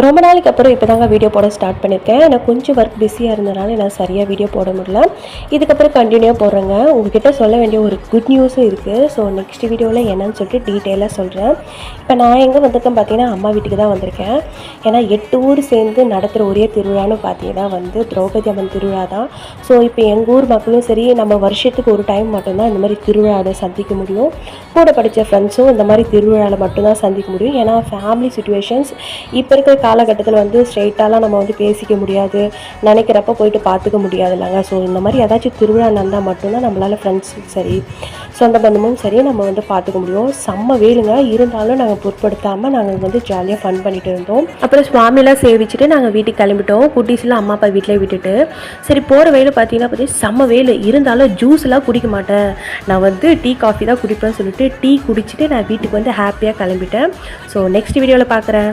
ரொம்ப நாளைக்கு அப்புறம் இப்போ தாங்க வீடியோ போட ஸ்டார்ட் பண்ணியிருக்கேன். எனக்கு கொஞ்சம் ஒர்க் பிஸியாக இருந்தனால என்னால் சரியாக வீடியோ போட முடியல. இதுக்கப்புறம் கண்டினியூவாக போடுறேங்க. உங்ககிட்ட சொல்ல வேண்டிய ஒரு குட் நியூஸும் இருக்குது. ஸோ நெக்ஸ்ட் வீடியோவில் என்னன்னு சொல்லிட்டு டீட்டெயிலாக சொல்கிறேன். இப்போ நான் எங்கே வந்திருக்கேன் பார்த்தீங்கன்னா, அம்மா வீட்டுக்கு தான் வந்திருக்கேன். ஏன்னா 8 ஊர் சேர்ந்து நடத்துகிற ஒரே திருவிழான்னு பார்த்தீங்கன்னா திரௌபதி அம்மன் திருவிழா தான். ஸோ இப்போ எங்கள் ஊர் மக்களும் சரி, நம்ம வருஷத்துக்கு ஒரு டைம் மட்டும்தான் இந்த மாதிரி திருவிழாவில் சந்திக்க முடியும். கூட படித்த ஃப்ரெண்ட்ஸும் இந்த மாதிரி திருவிழாவில் மட்டும்தான் சந்திக்க முடியும். ஏன்னா ஃபேமிலி சுச்சுவேஷன்ஸ் இப்போ இருக்கிற காலகட்டத்தில் ஸ்ட்ரெயிட்டாலாம் நம்ம பேசிக்க முடியாது, நினைக்கிறப்ப போயிட்டு பார்த்துக்க முடியாது இல்லைங்க. ஸோ இந்த மாதிரி ஏதாச்சும் திருவிழா நடந்தால் மட்டும்தான் நம்மளால் ஃப்ரெண்ட்ஸும் சரி, சொந்த பந்தமும் சரி நம்ம பார்த்துக்க முடியும். செம்ம வேலுங்க. இருந்தாலும் நாங்கள் பொருட்படுத்தாமல் நாங்கள் ஜாலியாக ஃபன் பண்ணிட்டு இருந்தோம். அப்புறம் சுவாமிலாம் சேவிச்சுட்டு நாங்கள் வீட்டுக்கு கிளம்பிட்டோம். குட்டீஸ்லாம் அம்மா அப்பா வீட்டிலே விட்டுட்டு, சரி போகிற வேலை பார்த்தீங்கன்னா செம்ம வேலை. இருந்தாலும் ஜூஸ்லாம் குடிக்க மாட்டேன், நான் டீ காஃபி தான் குடிப்பேன்னு சொல்லிட்டு டீ குடிச்சிட்டு நான் வீட்டுக்கு ஹாப்பியாக கிளம்பிட்டேன். ஸோ நெக்ஸ்ட் வீடியோவில் பார்க்குறேன்.